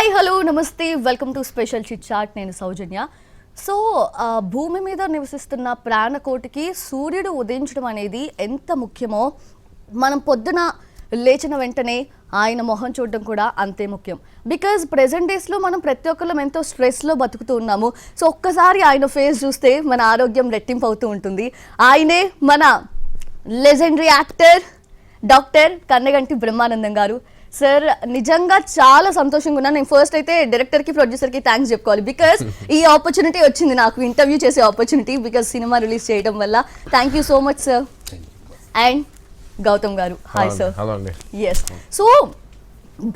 Hi hello నమస్తే welcome to special chit chat. నేను Soujanya. So భూమి మీద నివసిస్తున్న ప్రాణకోటికి సూర్యుడు ఉదయించడం అనేది ఎంత ముఖ్యమో మనం పొద్దున లేచిన వెంటనే ఆయన మొహం చూడడం కూడా అంతే ముఖ్యం. బికాజ్ ప్రెజెంట్ డేస్లో మనం ప్రతి ఒక్కళ్ళం ఎంతో స్ట్రెస్లో బతుకుతూ ఉన్నాము. సో ఒక్కసారి ఆయన ఫేస్ చూస్తే మన ఆరోగ్యం రెట్టింపు అవుతూ ఉంటుంది. ఆయనే మన legendary actor doctor Kanneganti Brahmanandam గారు. సార్ నిజంగా చాలా సంతోషంగా ఉన్నాను. నేను ఫస్ట్ అయితే డైరెక్టర్కి ప్రొడ్యూసర్కి థ్యాంక్స్ చెప్పుకోవాలి. బికాస్ ఈ ఆపర్చునిటీ వచ్చింది నాకు, ఇంటర్వ్యూ చేసే ఆపర్చునిటీ, బికాస్ సినిమా రిలీజ్ చేయడం వల్ల. Thank you so much sir. And Gautam గారు, hi sir. Yes, so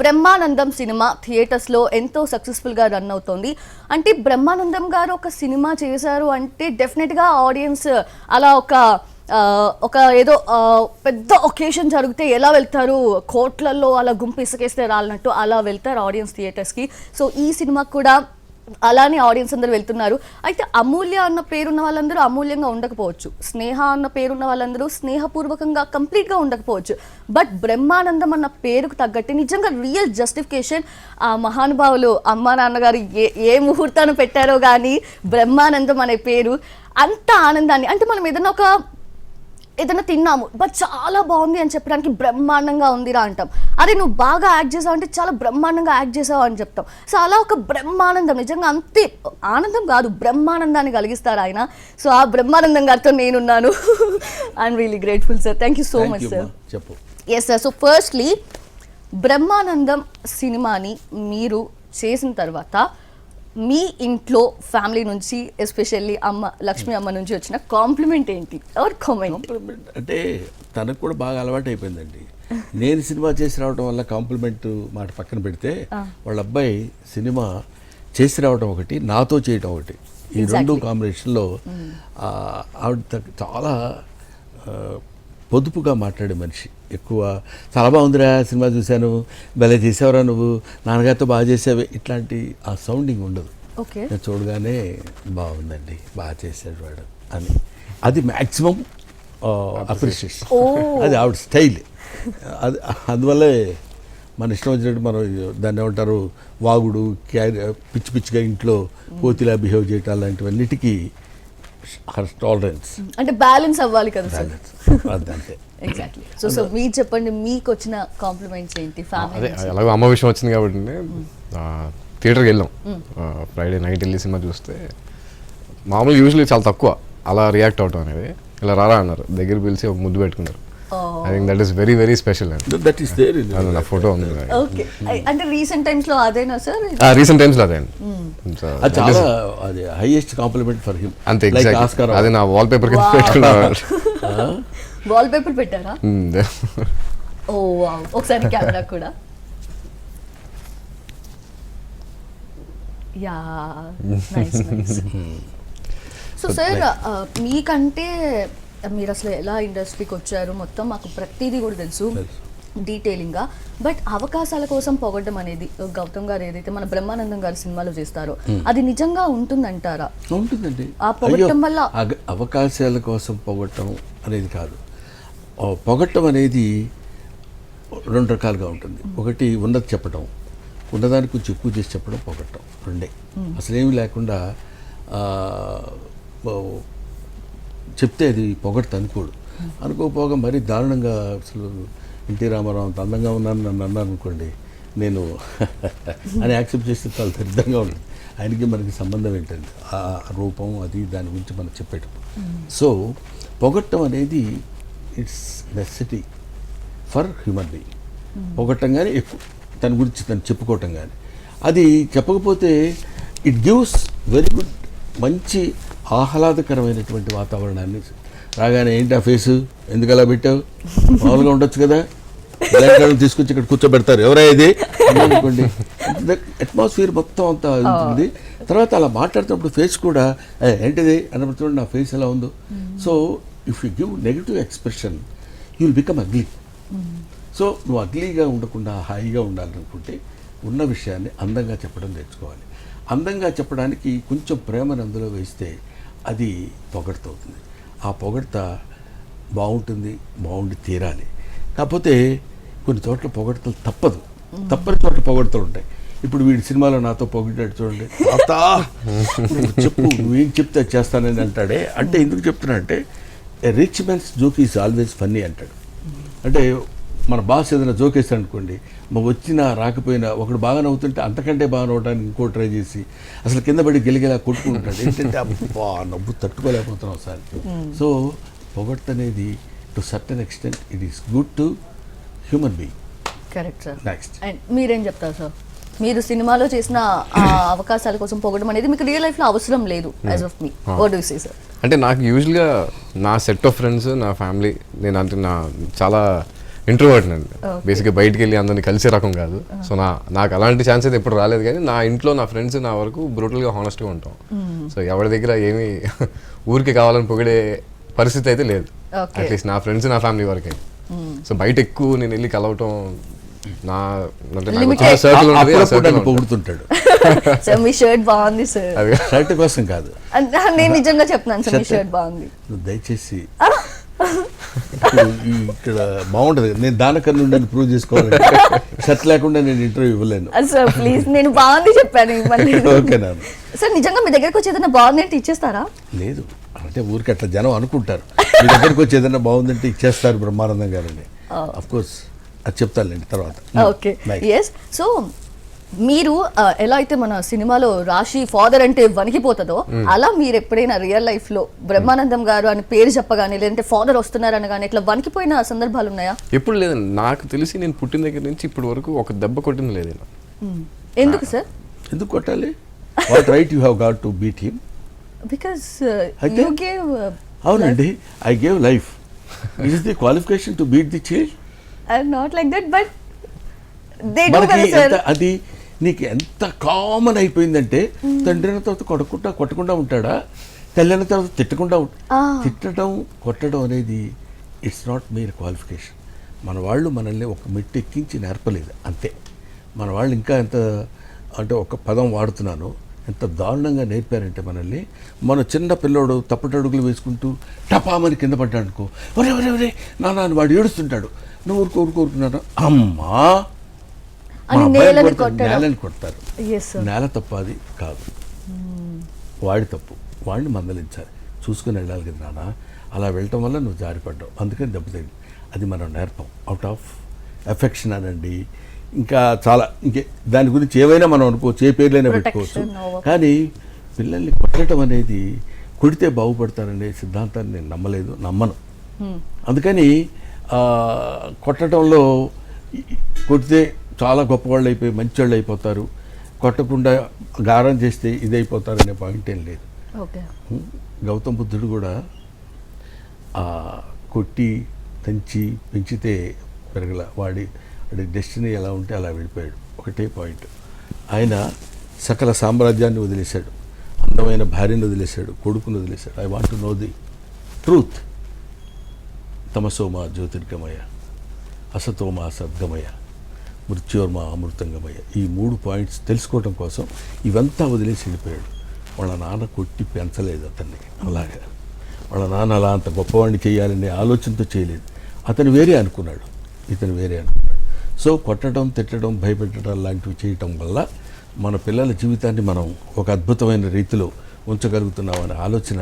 Brahmanandam cinema థియేటర్స్లో ఎంతో సక్సెస్ఫుల్గా రన్ అవుతోంది. అంటే బ్రహ్మానందం గారు ఒక సినిమా చేశారు అంటే డెఫినెట్గా ఆడియన్స్ అలా ఒక ఏదో పెద్ద ఒకేషన్ జరిగితే ఎలా వెళ్తారు, కోట్లల్లో అలా గుంపు ఇసుకేస్తే రాలినట్టు అలా వెళ్తారు ఆడియన్స్ థియేటర్స్కి. సో ఈ సినిమాకి కూడా అలానే ఆడియన్స్ అందరూ వెళ్తున్నారు. అయితే అమూల్య అన్న పేరున్న వాళ్ళందరూ అమూల్యంగా ఉండకపోవచ్చు, స్నేహ అన్న పేరున్న వాళ్ళందరూ స్నేహపూర్వకంగా కంప్లీట్గా ఉండకపోవచ్చు. బట్ బ్రహ్మానందం అన్న పేరుకు తగ్గట్టు నిజంగా రియల్ జస్టిఫికేషన్ ఆ మహానుభావులు అమ్మా నాన్నగారు ఏ ముహూర్తాన్ని పెట్టారో కానీ బ్రహ్మానందం అనే పేరు అంత ఆనందాన్ని, అంటే మనం ఏదైనా తిన్నాము బట్ చాలా బాగుంది అని చెప్పడానికి బ్రహ్మాండంగా ఉందిరా అంటాం. అరే నువ్వు బాగా యాక్ట్ చేసావు అంటే చాలా బ్రహ్మాండంగా యాక్ట్ చేసావు అని చెప్తాం. సో అలా ఒక బ్రహ్మానందం, నిజంగా అంతే ఆనందం కాదు బ్రహ్మానందాన్ని కలిగిస్తారు ఆయన. సో ఆ బ్రహ్మానందం గారితో నేనున్నాను. I'm really grateful sir. Thank you so much sir. Yes sir. So firstly Brahmanandam సినిమాని మీరు చేసిన తర్వాత మీ ఇంట్లో ఫ్యామిలీ నుంచి ఎస్పెషల్లీ లక్ష్మీ అమ్మ నుంచి వచ్చిన కాంప్లిమెంట్ ఏంటి? కాంప్లిమెంట్ అంటే తనకు కూడా బాగా అలవాటు అయిపోయిందండి. నేను సినిమా చేసి రావడం వల్ల కాంప్లిమెంట్ మాట పక్కన పెడితే వాళ్ళ అబ్బాయి సినిమా చేసి రావడం ఒకటి, నాతో చేయడం ఒకటి, ఈ రెండు కాంబినేషన్లో ఆవిడ చాలా పొదుపుగా మాట్లాడే మనిషి. ఎక్కువ చాలా బాగుందిరా సినిమా చూశాను, భలే చేసావురా నువ్వు, నాన్నగారితో బాగా చేసావే, ఇట్లాంటి ఆ సౌండింగ్ ఉండదు. నేను చూడగానే బాగుందండి, బాగా చేశాడు వాడు అని, అది మ్యాక్సిమం అప్రిషియేషన్. అది ఆవిడ స్టైల్. అది అందువల్లే మన ఇష్టం వచ్చినట్టు మనం దాన్ని ఏమంటారు వాగుడు, పిచ్చి పిచ్చిగా ఇంట్లో కోతిలా బిహేవ్ చేయటం అలాంటివన్నిటికీ టాలరెన్స్, అంటే బ్యాలెన్స్ అవ్వాలి కదా సార్. అంతే ఎగ్జాక్ట్లీ. సో మీరు చెప్పండి, మీకు వచ్చిన కాంప్లిమెంట్స్ ఏంటి ఫ్యామిలీ? అలాగే అమ్మ విషయం వచ్చింది కాబట్టి థియేటర్కి వెళ్ళాం. ఫ్రైడే నైట్ వెళ్ళి సినిమా చూస్తే మామూలు యూజువల్లీ చాలా తక్కువ అలా రియాక్ట్ అవటం అనేది. ఇలా రారా అన్నారు, దగ్గర పిలిచి ఒక ముద్దు పెట్టుకున్నారు. I think that is very very special. నా ఫోటో ఉంది. ఓకే, అంటే రీసెంట్ టైమ్స్ లో అదేనా సార్? రీసెంట్ టైమ్స్ లో అదే చాలా అది హైయెస్ట్ కాంప్లిమెంట్ ఫర్ హిమ్. అంతే, ఎగ్జాక్ట్లీ. అది నా వాల్ పేపర్ కింద పెట్టుకున్నారు. వాల్ పేపర్ పెట్టారా? ఓ వావ్, ఒకసారి కెమెరా కూడా. Yeah, nice nice. So sir మీకంటే మీరు అసలు ఎలా ఇండస్ట్రీకి వచ్చారు మొత్తం మాకు ప్రతిదీ కూడా తెలుసు డీటెయిలింగ్గా. బట్ అవకాశాల కోసం పొగడ్డం అనేది గౌతమ్ గారు ఏదైతే మన బ్రహ్మానందం గారి సినిమాలో చేస్తారో అది నిజంగా ఉంటుందంటారా? ఉంటుందండి. ఆ పొగట్టం వల్ల అవకాశాల కోసం పొగట్టం అనేది కాదు. పొగట్టం అనేది రెండు రకాలుగా ఉంటుంది. ఒకటి ఉన్నది చెప్పడం, ఉన్నదానికి కొంచెం ఎక్కువ చేసి చెప్పడం పొగట్టం. రెండే, అసలేమీ లేకుండా చెప్తే అది పొగడ్త అనుకోడు. అనుకోకపోగా మరీ దారుణంగా అసలు ఎన్టీ రామారావు అంత అందంగా ఉన్నాను నన్ను అన్నారు అనుకోండి, నేను అని యాక్సెప్ట్ చేస్తే చాలా దరిద్రంగా ఉంటుంది. ఆయనకి మనకి సంబంధం ఏంటండి, ఆ రూపం అది దాని గురించి మనం చెప్పేటప్పుడు. సో పొగట్టం అనేది it's necessity for human being. పొగట్టం కానీ ఎక్కువ తన గురించి తను చెప్పుకోవటం కానీ, అది చెప్పకపోతే ఇట్ గివ్స్ వెరీ గుడ్, మంచి ఆహ్లాదకరమైనటువంటి వాతావరణాన్ని. రాగానే ఏంటి ఆ ఫేసు ఎందుకు అలా పెట్టావు, మామూలుగా ఉండొచ్చు కదా, తీసుకొచ్చి ఇక్కడ కూర్చోబెడతారు, ఎవరా ఇది అనుకోండి, అట్మాస్ఫియర్ మొత్తం అంతా ఉంటుంది. తర్వాత అలా మాట్లాడుతున్నప్పుడు ఫేస్ కూడా ఏంటిది అన్నప్పుడు చూడండి నా ఫేస్ ఎలా ఉందో. So if you give negative expression you will become ugly. So నువ్వు అగ్లీగా ఉండకుండా హాయిగా ఉండాలనుకుంటే ఉన్న విషయాన్ని అందంగా చెప్పడం నేర్చుకోవాలి. అందంగా చెప్పడానికి కొంచెం ప్రేమను అందులో వేస్తే అది పొగడ్త అవుతుంది. ఆ పొగడ్త బాగుంటుంది, బాగుండి తీరాలి. కాకపోతే కొన్ని చోట్ల పొగడ్తలు తప్పని చోట్ల పొగడ్తలు ఉంటాయి. ఇప్పుడు వీడి సినిమాలో నాతో పొగిడాడు చూడండి, తాత నువ్వు చెప్పు, నువ్వేం చెప్తే అది చేస్తానని అంటాడే. అంటే ఎందుకు చెప్తున్నా అంటే a rich men's joke is always funny అంటాడు. అంటే మన బాస్ ఏదైనా జోక్ వేస్తాడు అనుకోండి, వచ్చినా రాకపోయినా ఒకడు బాగా నవ్వుతుంటే అంతకంటే బాగా నవ్వడానికి ఇంకో ట్రై చేసి అసలు కింద పడి గెలిగేలా కొట్టుకుంటాడు. ఏంటంటే అబ్బా నవ్వు తట్టుకోలేకపోతున్నాం సార్. సో పొగడ్త అనేది to certain extent it is good to human being. Correct sir. Next and మీరేం చెప్తారు సార్? మీరు సినిమాలో చేసిన ఆ అవకాశాల కోసం పొగడం అనేది మీకు రియల్ లైఫ్ లో అవసరం లేదు as of me. What do you say sir? అంటే నాకు యూజువల్గా నా సెట్ ఆఫ్ ఫ్రెండ్స్, నా ఫ్యామిలీ, నేను అంటే నా చాలా ఇంట్రోవర్ట్ అండి. బేసిక్గా బయటికి వెళ్ళి అందరినీ కలిసే రకం కాదు. సో నాకు అలాంటి ఛాన్స్ అయితే ఎప్పుడు రాలేదు. కానీ నా ఇంట్లో నా ఫ్రెండ్స్ నా వరకు బ్రూటల్గా హానెస్ట్గా ఉంటాం. సో ఎవరి దగ్గర ఏమీ ఊరికి కావాలని పొగిడే పరిస్థితి అయితే లేదు, అట్లీస్ట్ నా ఫ్రెండ్స్ నా ఫ్యామిలీ వరకే. సో బయట ఎక్కువ నేను వెళ్ళి కలవటం నా సర్కిల్ పొగుడుతుంటాడు. సార్ మీ షర్ట్ బాగుంది సార్. షర్ట్ కోసం కాదు, నేను నిజంగా చెప్తున్నాను సార్, మీ షర్ట్ బాగుంది. నువ్వు దయచేసి ఇక్కడ బాగుంటది, నేను దానికన్నా ఉండి ప్రూవ్ చేసుకోవాలంటే షర్ట్ లేకుండా నేను ఇంటర్వ్యూ ఇవ్వలేను. సార్ ప్లీజ్, నేను బాగుంది చెప్పాను. ఓకే నాన్న. సార్ నిజంగా మీ దగ్గరకు వచ్చి ఏదైనా బాగుంది అంటే ఇచ్చేస్తారా? లేదు అంటే ఊరికి అట్లా జనం అనుకుంటారు, మీ దగ్గరకు వచ్చి ఏదైనా బాగుందంటే ఇచ్చేస్తారు బ్రహ్మానందం గారని. అఫ్ కోర్స్ అది చెప్తానులేండి తర్వాత. Okay, yes. సో మీరు ఎలా అయితే మన సినిమాలో రాశి ఫాదర్ అంటే వణికిపోతుందో, అలా మీరు ఎప్పుడైనా రియల్ లైఫ్ లో బ్రహ్మానందం గారు అని పేరు చెప్పగానే, లేదంటే ఫాదర్ వస్తున్నారనగానే ఇట్లా వణికిపోయిన సందర్భాలు ఉన్నాయా? ఎప్పుడు లేదండి. నాకు తెలిసి నేను పుట్టిన దగ్గర నుంచి ఇప్పటి వరకు ఒక దెబ్బ కొట్టింది లేదు. ఎందుకు సార్? ఎందుకు కొట్టాలి? What right you have got to beat him? Because you gave. అవునండి, I gave life. It is the qualification to beat the child. I am not like that, but they do కదా sir. అది నీకు ఎంత common అయిపోయిందంటే, తండ్రిన తర్వాత కొట్టకుండా ఉంటాడా, తల్లిన తర్వాత తిట్టకుండా తిట్టడం కొట్టడం అనేది ఇట్స్ నాట్ మీర్ క్వాలిఫికేషన్. మన వాళ్ళు మనల్ని ఒక మెట్టు ఎక్కించి నేర్పలేదు అంతే. మన వాళ్ళు ఇంకా ఎంత అంటే ఒక పదం వాడుతున్నాను ఎంత దారుణంగా నేర్పారంటే మనల్ని. మన చిన్న పిల్లోడు తప్పటడుగులు వేసుకుంటూ టపామని కింద పడ్డాడు అనుకో, ఒరే ఒరే ఒరే నాన్న వాడు ఏడుస్తుంటాడు, నువ్వు ఊరుకోరుకున్నాను అమ్మా నేలని కొడతారు. నేల తప్పు అది కాదు, వాడి తప్పు. వాడిని మందలించాలి, చూసుకుని వెళ్ళాలి కదా నాన్న. అలా వెళ్ళటం వల్ల నువ్వు జారిపడ్డావు, అందుకని దెబ్బతింది. అది మనం నేర్పం, అవుట్ ఆఫ్ ఎఫెక్షన్ అనండి, ఇంకా చాలా ఇంకే దాని గురించి ఏవైనా మనం అనుకోవచ్చు, ఏ పేర్లైనా పెట్టుకోవచ్చు. కానీ పిల్లల్ని కొట్టడం అనేది, కొడితే బాగుపడతారనే సిద్ధాంతాన్ని నేను నమ్మను. అందుకని కొట్టడంలో కొడితే చాలా గొప్పవాళ్ళు అయిపోయి మంచివాళ్ళు అయిపోతారు, కొట్టకుండా గారం చేస్తే ఇదైపోతారనే పాయింట్ ఏం లేదు. గౌతమ్ బుద్ధుడు కూడా కొట్టి తంచి పెంచితే పెరగల, వాడి డెస్టినీ ఎలా ఉంటే అలా వెళ్ళిపోయాడు. ఒకటే పాయింట్, ఆయన సకల సామ్రాజ్యాన్ని వదిలేశాడు, అందమైన భార్యను వదిలేశాడు, కొడుకును వదిలేశాడు. I want to know the truth. తమసోమ జ్యోతిర్గమయ, అసతోమ సద్గమయ, మృత్యోర్మ అమృతంగమయ. ఈ 3 పాయింట్స్ తెలుసుకోవడం కోసం ఇవంతా వదిలేసి వెళ్ళిపోయాడు. వాళ్ళ నాన్న కొట్టి పెంచలేదు అతన్ని అలాగా. వాళ్ళ నాన్న అలా అంత గొప్పవాడిని చేయాలనే ఆలోచనతో చేయలేదు. అతను వేరే అనుకున్నాడు, ఇతను వేరే అనుకున్నాడు. సో కొట్టడం, తిట్టడం, భయపెట్టడం లాంటివి చేయటం వల్ల మన పిల్లల జీవితాన్ని మనం ఒక అద్భుతమైన రీతిలో ఉంచగలుగుతున్నామనే ఆలోచన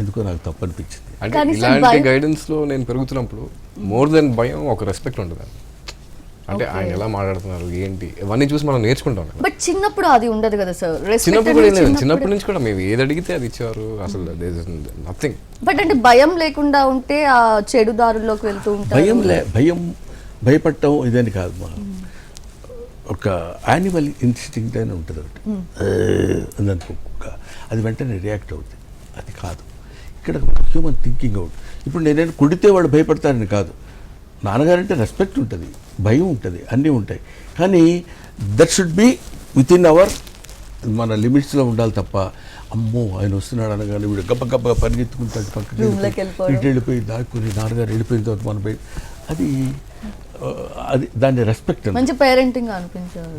ఎందుకో నాకు తప్పు అనిపించింది. అంటే ఇలాంటి గైడెన్స్లో నేను పెరుగుతున్నప్పుడు మోర్ దెన్ భయం ఒక రెస్పెక్ట్ ఉంటుంది. అంటే ఆయన ఎలా మాట్లాడుతున్నారు ఏంటి ఇవన్నీ చూసి మనం నేర్చుకుంటాం. బట్ చిన్నప్పుడు అది ఉండదు కదా సార్. చిన్నప్పటి నుంచి కూడా మేము ఏది అడిగితే అది ఇచ్చేవారు, అసలు నథింగ్. బట్ అంటే భయం లేకుండా ఉంటే ఆ చెడు దారుల్లోకి వెళ్తూ ఉంటారు. భయపడటం ఇదని కాదు, ఒక యానిమల్ ఇన్స్టింక్ట్ అని ఉంటుంది ఒకటి, అందనుకో అది వెంటనే రియాక్ట్ అవుతుంది. అది కాదు ఇక్కడ హ్యూమన్ థింకింగ్ అవుట్. ఇప్పుడు నేనైనా కొడితే వాళ్ళు భయపడతారని కాదు, నాన్నగారంటే రెస్పెక్ట్ ఉంటుంది, భయం ఉంటుంది, అన్నీ ఉంటాయి. కానీ that should be with in our మన లిమిట్స్లో ఉండాలి తప్ప, అమ్మో ఆయన వస్తున్నాడు అనగానే వీడు గబ్బ పరిగెత్తుకుంటాడు పక్కకి, ఇటు వెళ్ళిపోయి దాక్కుని నాన్నగారు వెళ్ళిపోయిన తర్వాత మన బయట అది దాన్ని రెస్పెక్ట్ మంచి పేరెంటింగ్ అనిపించారు.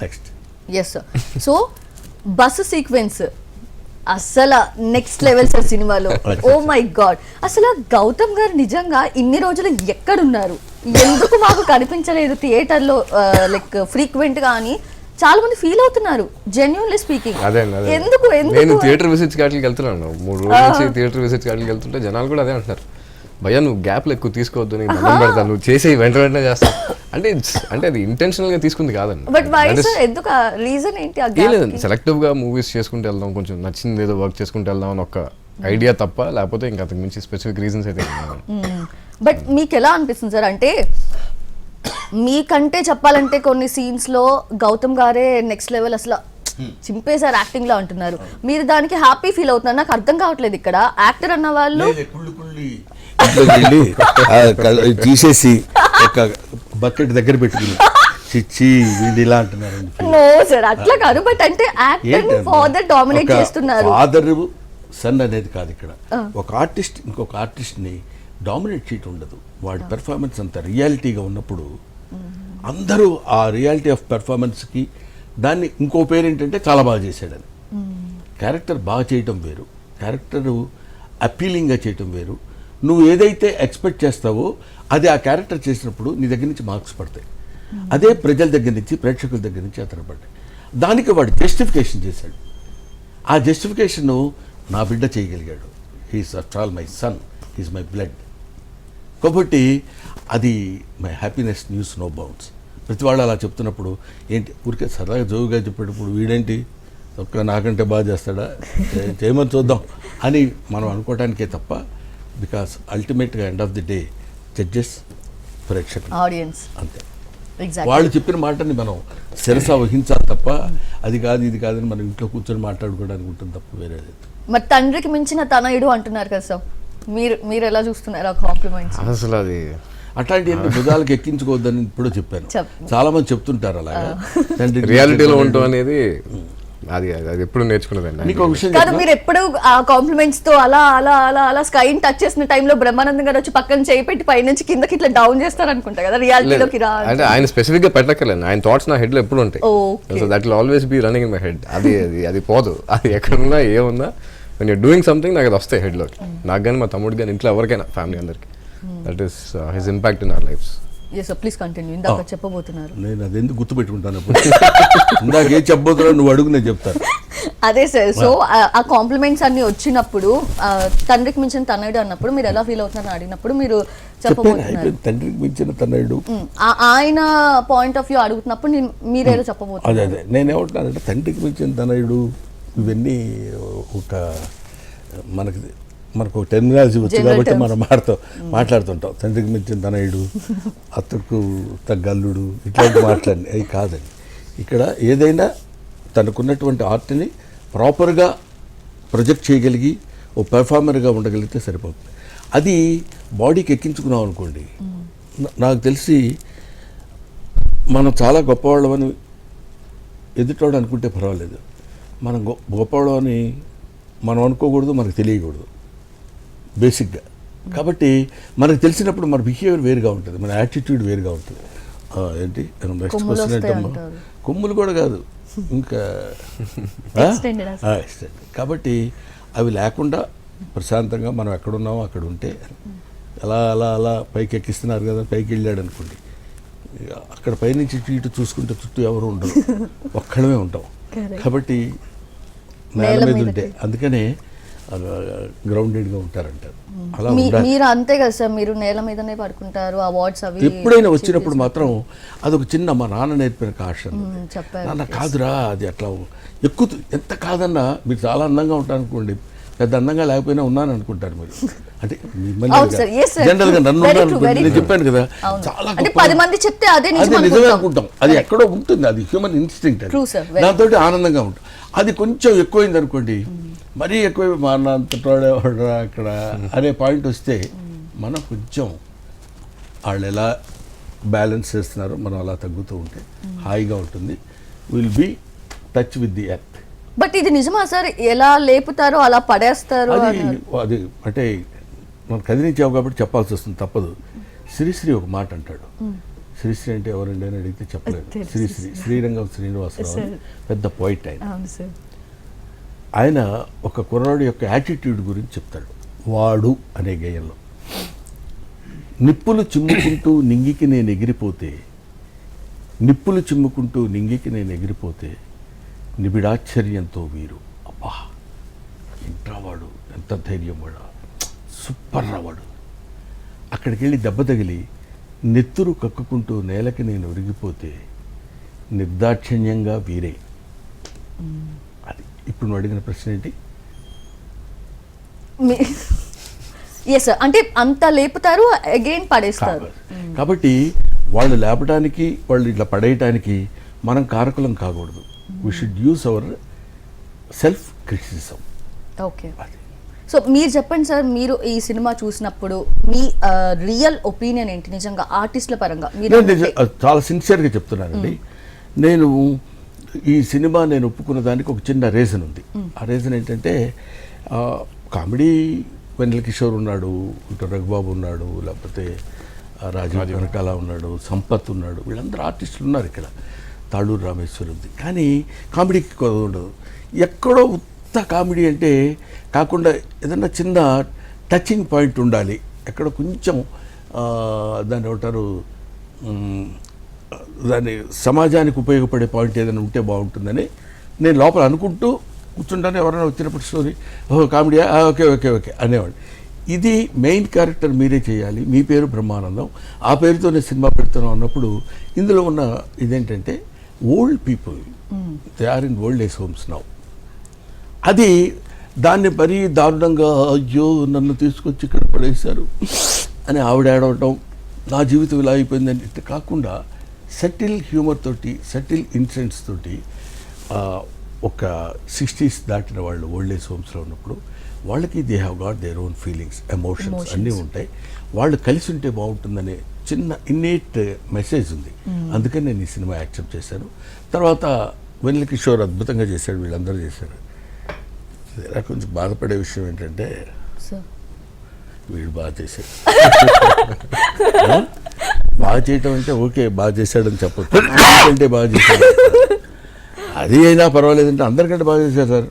Next yes sir. So bus sequence అసలు నెక్స్ట్ లెవెల్ సార్ సినిమాలో. ఓ మై గాడ్, అసలు గౌతమ్ గారు నిజంగా ఇన్ని రోజులు ఎక్కడున్నారు? ఎందుకు మాకు కనిపించలేదు థియేటర్లో లైక్ ఫ్రీక్వెంట్ గా అని చాలా మంది ఫీల్ అవుతున్నారు, జెన్యున్లీ స్పీకింగ్. అదే అదే ఎందుకు నేను ఎందుకు థియేటర్ విజిట్స్ కాటికి వెళ్తున్నాను 3 రోజుల నుంచి థియేటర్ విజిట్స్ కాటికి వెళ్తుంటే జనాలు కూడా అదే అంటున్నారు, భయ్యా నువ్వు గ్యాప్లు ఎక్కువ తీసుకోవద్దు, నీకు దండం పెడతాను, నువ్వు చేసి వెంటనే చేస్తావు అంటే అంటే అది ఇంటెన్షనల్ గా తీసుకుంది కాదండి. బట్ వై సార్, ఎందుకు రీజన్ ఏంటి? ఆ ఏం gap లేదండి, కి? సెలెక్టివ్ గా మూవీస్ చేసుకుంటూ వెళ్దాం, కొంచెం నచ్చింది ఏదో వర్క్ చేసుకుంటూ వెళ్దాం అని ఒక ఐడియా తప్ప, లేకపోతే ఇంకా అంతకు మించి స్పెసిఫిక్ రీజన్స్ అయితే ఏం లేవు. బట్ మీకు ఎలా అనిపిస్తుంది సార్, అంటే మీకంటే చెప్పాలంటే కొన్ని సీన్స్ లో గౌతమ్ గారే నెక్స్ట్ లెవెల్ అసలు చింపేశారు యాక్టింగ్ లో అంటున్నారు, మీరు దానికి హ్యాపీ ఫీల్ అవుతున్నారు? నాకు అర్థం కావట్లేదు. ఇక్కడ యాక్టర్ అన్న వాళ్ళు కుళ్ళి కుళ్ళి ఇంట్లోకి వెళ్ళి తీసేసి ఒక బకెట్ దగ్గర పెట్టుకుని చిచ్చి వీళ్ళు ఇలా అంటున్నారండి. నో సార్ అట్లా కాదు, బట్ అంటే యాక్టర్ ఫాదర్ డామినేట్ చేస్తున్నారు. ఫాదర్ సన్ అనేది కాదు ఇక్కడ. ఒక ఆర్టిస్ట్ ఇంకొక ఆర్టిస్ట్ ని డామినేట్ చేయటం ఉండదు, వాడి పెర్ఫార్మెన్స్ అంత రియాలిటీగా ఉన్నప్పుడు అందరూ ఆ రియాలిటీ ఆఫ్ పెర్ఫార్మెన్స్కి దాన్ని ఇంకో పేరు ఏంటంటే చాలా బాగా చేశాడని. క్యారెక్టర్ బాగా చేయటం వేరు, క్యారెక్టర్ అపీలింగ్గా చేయటం వేరు. నువ్వు ఏదైతే ఎక్స్పెక్ట్ చేస్తావో అది ఆ క్యారెక్టర్ చేసినప్పుడు నీ దగ్గర నుంచి మార్క్స్ పడతాయి. అదే ప్రజల దగ్గర నుంచి ప్రేక్షకుల దగ్గర నుంచి అతను పడ్డాయి. దానికి వాడు జస్టిఫికేషన్ చేశాడు. ఆ జస్టిఫికేషన్ నా బిడ్డ చేయగలిగాడు. He's after all my son, he's my blood. కాబట్టి అది my happiness knows no bounds. ప్రతి వాళ్ళు అలా చెప్తున్నప్పుడు ఏంటి ఊరికే సరదాగా జోగుగా చెప్పేటప్పుడు వీడేంటి ఒక్క నాకంటే బాగా చేస్తాడా, చేయమని చూద్దాం అని మనం అనుకోవడానికే తప్ప, బికాస్ అల్టిమేట్గా end of the day judges ప్రేక్షకులు ఆడియన్స్ అంతే. ఎగ్జాక్ట్లీ. వాళ్ళు చెప్పిన మాటని మనం శిరస వహించాలి తప్ప అది కాదు ఇది కాదని మనం ఇంట్లో కూర్చొని మాట్లాడుకోవడానికి ఉంటుంది తప్ప వేరేది. మరి తండ్రికి మించిన తనయుడు అంటున్నారు కదా సార్, మీరు ఎలా చూస్తున్నారు ఆ కాంప్లిమెంట్స్? అసలు అది అట్లాంటి భుజాలకు ఎక్కించుకోవద్దని ఇప్పుడు చెప్పాను. చాలా మంది చెప్తుంటారు అలాగా. రియాలిటీలో ఉండటం అనేది అది అది ఎప్పుడు నేర్చుకున్నదండి. నీకు ఒక విషయం కాదు, మీరు ఎప్పుడు ఆ కాంప్లిమెంట్స్ తో అలా అలా అలా అలా స్కైన్ టచ్ చేసిన టైంలో బ్రహ్మానందం గారు వచ్చి పక్కన చేయి పెట్టి పైనుంచి కిందకి ఇట్లా డౌన్ చేస్తారు అనుకుంటా కదా, రియాలిటీలోకి రా అంటే ఆయన స్పెసిఫిక్ గా పెట్టక్కర్లేదు, ఆయన థాట్స్ నా హెడ్ లో ఎప్పుడు ఉంటాయి. Okay. So that will always be running in my head. అది అది అది పోదు, అది ఎక్కడున్నా ఏమున్నా వెన్ యూర్ డూయింగ్ సంథింగ్ నాకు అది వస్తాయి హెడ్లోకి. నాకు కానీ మా తమ్ముడు కానీ ఇంట్లో ఎవరికైనా ఫ్యామిలీ అందరికి that is his impact in our lives. Yes sir, please continue. ఇందాక చెప్పబోతున్నారు. నేను అది ఎందుకు గుర్తుపెట్టుకుంటాను అప్పుడు ఇందాక ఏం చెప్పబోతున్నా నువ్వు అడుగు, నేను చెప్తాను. అదే సార్, సో ఆ కాంప్లిమెంట్స్ అన్ని వచ్చినప్పుడు తండ్రికి మించిన తనయుడు అన్నప్పుడు మీరు ఎలా ఫీల్ అవుతున్నారని అడిగినప్పుడు మీరు చెప్పబోతున్నారు. తండ్రికి మించిన తనయుడు ఆయన పాయింట్ ఆఫ్ వ్యూ అడుగుతున్నప్పుడు మీరేదో చెప్పబోతున్నారు. అదే నేనేమంటున్నానంటే తండ్రికి మించిన తనయుడు ఇవన్నీ ఒక మనకు టెర్మినాలజీ వచ్చు కాబట్టి మనం మాట్లాడుతుంటాం. తండ్రికి మించిన తనయుడు, అత్తకు తగ్గల్లుడు, ఇట్లాంటి మాట్లాడి అవి కాదండి. ఇక్కడ ఏదైనా తనకున్నటువంటి ఆర్ట్ని ప్రాపర్గా ప్రొజెక్ట్ చేయగలిగి ఓ పెర్ఫార్మర్గా ఉండగలిగితే సరిపోతుంది. అది బాడీకి ఎక్కించుకున్నాం అనుకోండి, నాకు తెలిసి మనం చాలా గొప్పవాళ్ళమని ఎదుటోడు అనుకుంటే పర్వాలేదు, మనం గొప్పవాళ్ళమని మనం అనుకోకూడదు, మనకు తెలియకూడదు బేసిక్గా. కాబట్టి మనకు తెలిసినప్పుడు మన బిహేవియర్ వేరుగా ఉంటుంది, మన యాటిట్యూడ్ వేరుగా ఉంటుంది. ఏంటి నెక్స్ట్ క్వశ్చన్ ఏంటమ్మా? కొమ్ములు కూడా కాదు, ఇంకా కాబట్టి అవి లేకుండా ప్రశాంతంగా మనం ఎక్కడున్నామో అక్కడ ఉంటే, అలా అలా అలా పైకి ఎక్కిస్తున్నారు కదా, పైకి వెళ్ళాడు అనుకోండి, అక్కడ పైనుంచి ఇటు చూసుకుంటే చుట్టూ ఎవరు ఉండరు, ఒక్కడమే ఉంటాం. కాబట్టి నేల మీద ఉంటే అందుకనే గ్రౌండెడ్గా ఉంటారంటారు. అలా మీరు అంతే కదా సార్, మీరు నేల మీదనే పడుకుంటారు, అవార్డ్స్ అవి ఎప్పుడైనా వచ్చినప్పుడు మాత్రం అదొక చిన్న మా నాన్న నేర్పిన కాషన్. నాన్న కాదురా అది అట్లా ఎక్కువ ఎంత కాదన్నా మీరు చాలా అందంగా ఉంటారు అనుకోండి, పెద్ద అందంగా లేకపోయినా ఉన్నాను అనుకుంటారు మీరు. అంటే జనరల్ గా నన్ను నేను చెప్పాను కదా, చాలా 10 మంది చెప్తే అదే నిజమే అనుకుంటాం. అది ఎక్కడో ఉంటుంది, అది హ్యూమన్ ఇన్స్టింక్ట్. దాంతో ఆనందంగా ఉంటాం. అది కొంచెం ఎక్కువైంది అనుకోండి, మరీ ఎక్కువ మా అంతటోడే అక్కడ అనే పాయింట్ వస్తే మనం కొంచెం వాళ్ళు ఎలా బ్యాలెన్స్ చేస్తున్నారో మనం అలా తగ్గుతూ ఉంటే హాయిగా ఉంటుంది. Will be touch with the earth. But ఇది నిజమా సార్, ఎలా లేపుతారో అలా పడేస్తారు? అది అంటే మనం కదిలించావు కాబట్టి చెప్పాల్సి వస్తుంది, తప్పదు. శ్రీశ్రీ ఒక మాట అంటాడు. శ్రీశ్రీ అంటే ఎవరండి అని అడిగితే చెప్పలేదు. శ్రీరంగం శ్రీనివాసరావు పెద్ద పోయిట్ ఆయన ఒక కుర్రాడు యొక్క యాటిట్యూడ్ గురించి చెప్తాడు వాడు అనే గేయంలో. నిప్పులు చిమ్ముకుంటూ నింగికి నేను ఎగిరిపోతే, నిప్పులు చిమ్ముకుంటూ నింగికి నేను ఎగిరిపోతే నిబిడాశ్చర్యంతో వీరు, అబ్బా ఏంట్రా వాడు, ఎంత ధైర్యం వాడు, సూపర్ రా వాడు. అక్కడికి వెళ్ళి దెబ్బ తగిలి నెత్తురు కక్కుకుంటూ నేలకి నేను ఒరిగిపోతే నిర్దాక్షిణ్యంగా వీరే. అది ఇప్పుడు నువ్వు అడిగిన ప్రశ్న ఏంటి? ఎస్ సార్, అంటే అంత లేపుతారు అగైన్ పడేస్తారు. కాబట్టి వాళ్ళు లేపడానికి, వాళ్ళు ఇట్లా పడేయటానికి మనం కారకులం కాకూడదు. We should use our self criticism. Okay, so మీరు చెప్పండి సార్, మీరు ఈ సినిమా చూసినప్పుడు మీ రియల్ ఒపీనియన్ ఏంటి నిజంగా ఆర్టిస్టుల పరంగా? మీరు చాలా సిన్సియర్గా చెప్తున్నానండి. నేను ఈ సినిమా నేను ఒప్పుకున్న దానికి ఒక చిన్న రీజన్ ఉంది. ఆ రీజన్ ఏంటంటే కామెడీ వెన్నెల కిషోర్ ఉన్నాడు, ఇటు రఘుబాబు ఉన్నాడు, లేకపోతే రాజీవ్ కనకాల ఉన్నాడు, సంపత్ ఉన్నాడు, వీళ్ళందరూ ఆర్టిస్టులు ఉన్నారు ఇక్కడ. తాళూరు రామేశ్వరి ఉంది. కానీ కామెడీకి ఉండదు. ఎక్కడో ఉత్త కామెడీ అంటే కాకుండా ఏదన్నా చిన్న టచింగ్ పాయింట్ ఉండాలి. ఎక్కడ కొంచెం దాన్ని ఏమంటారు, దాన్ని సమాజానికి ఉపయోగపడే పాయింట్ ఏదైనా ఉంటే బాగుంటుందని నేను లోపల అనుకుంటూ కూర్చుంటాను. ఎవరైనా వచ్చినప్పుడు స్టోరీ, ఓహో కామెడీయా, ఓకే ఓకే ఓకే అనేవాడు. ఇది మెయిన్ క్యారెక్టర్ మీరే చేయాలి, మీ పేరు బ్రహ్మానందం, ఆ పేరుతోనే సినిమా పెడుతున్నాం అన్నప్పుడు ఇందులో ఉన్న ఇదేంటంటే old people, they are in old age homes now. అది దాన్ని మరీ దారుణంగా అయ్యో నన్ను తీసుకొచ్చి ఇక్కడ పడేశారు అని ఆవిడ ఏడవటం, నా జీవితం ఇలా అయిపోయిందని ఇట్లా కాకుండా సెటిల్ హ్యూమర్ తోటి, సెటిల్ ఇన్సిడెంట్స్ తోటి ఒక 60s దాటిన వాళ్ళు ఓల్డ్ ఏజ్ హోమ్స్లో ఉన్నప్పుడు వాళ్ళకి they have got their own feelings, emotions అన్నీ ఉంటాయి. వాళ్ళు కలిసి ఉంటే బాగుంటుందనే చిన్న ఇన్నేట్ మెసేజ్ ఉంది. అందుకని నేను ఈ సినిమా యాక్సెప్ట్ చేశాను. తర్వాత వెన్నెల కిషోర్ అద్భుతంగా చేశాడు, వీళ్ళందరూ చేశారు. కొంచెం బాధపడే విషయం ఏంటంటే వీడు బాగా చేశాడు. బాగా చేయటం అంటే ఓకే బాగా చేశాడని చెప్పొచ్చు, అంటే బాగా చేశాడు అది అయినా పర్వాలేదంటే అందరికంటే బాగా చేశారు సార్.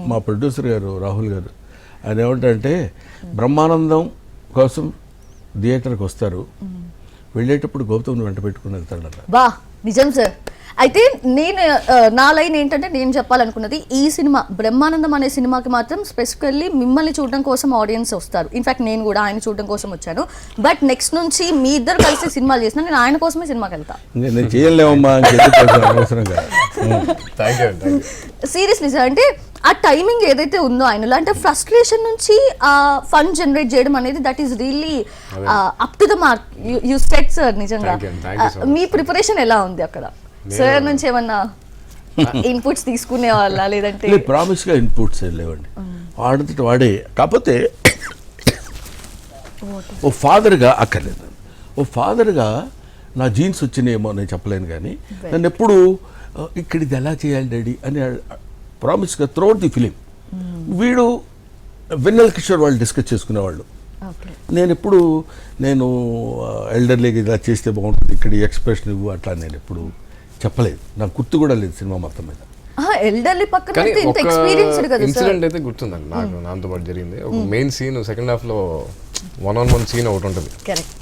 మా ప్రొడ్యూసర్ గారు రాహుల్ గారు ఆయన ఏమంటారంటే బ్రహ్మానందం కోసం థియేటర్కి వస్తారు, వెళ్ళేటప్పుడు గౌతమ్ని వెంట పెట్టుకుని వెళ్తాడట. బా నిజం సార్. అయితే నేను నా లైన్ ఏంటంటే నేను చెప్పాలనుకున్నది, ఈ సినిమా బ్రహ్మానందం అనే సినిమాకి మాత్రం స్పెసిఫికల్లీ మిమ్మల్ని చూడడం కోసం ఆడియన్స్ వస్తారు. ఇన్ఫాక్ట్ నేను కూడా ఆయన చూడడం కోసం వచ్చాను. బట్ నెక్స్ట్ నుంచి మీ ఇద్దరు కలిసి సినిమాలు చేసినా నేను ఆయన కోసమే సినిమాకి వెళ్తా. నేను చేయలేమమ్మా సీరియస్లీ సార్, అంటే ఆ టైమింగ్ ఏదైతే ఉందో ఆయనలో, అంటే ఫ్రస్ట్రేషన్ నుంచి ఫన్ జనరేట్ చేయడం అనేది that is really up to the mark. You set sir. నిజంగా మీ ప్రిపరేషన్ ఎలా ఉంది అక్కడ? సార్ నుంచి ఏమన్నా ఇన్పుట్స్ తీసుకునే వాళ్ళ, లేదంటే ప్రామిస్గా ఇన్పుట్స్ లేవండి, వాడితే వాడే. కాకపోతే ఓ ఫాదర్గా అక్కర్లేదు, ఓ ఫాదర్గా నా జీన్స్ వచ్చినాయేమో నేను చెప్పలేను. కానీ నన్ను ఎప్పుడు ఇక్కడ ఇది ఎలా చేయాలి డాడీ అని ప్రామిస్గా త్రూఅవుట్ ది ఫిలిం వీడు వెన్నెల కిషోర్ వాళ్ళు డిస్కస్ చేసుకునేవాళ్ళు. నేను ఎల్డర్లీగా ఇలా చేస్తే బాగుంటుంది, ఇక్కడ ఈ ఎక్స్ప్రెషన్ ఇవ్వు అట్లా నేను ఎప్పుడు చెప్పలేదు. నాకు గుర్తు కూడా లేదు సినిమా మొత్తం మీద. ఎల్డర్లీ పక్కన ఇన్సిడెంట్ అయితే గుర్తుందండి నాకు, నాతో పాటు జరిగింది. ఒక మెయిన్ సీన్ సెకండ్ హాఫ్ లో 1-on-1 సీన్ ఒకటి ఉంటుంది.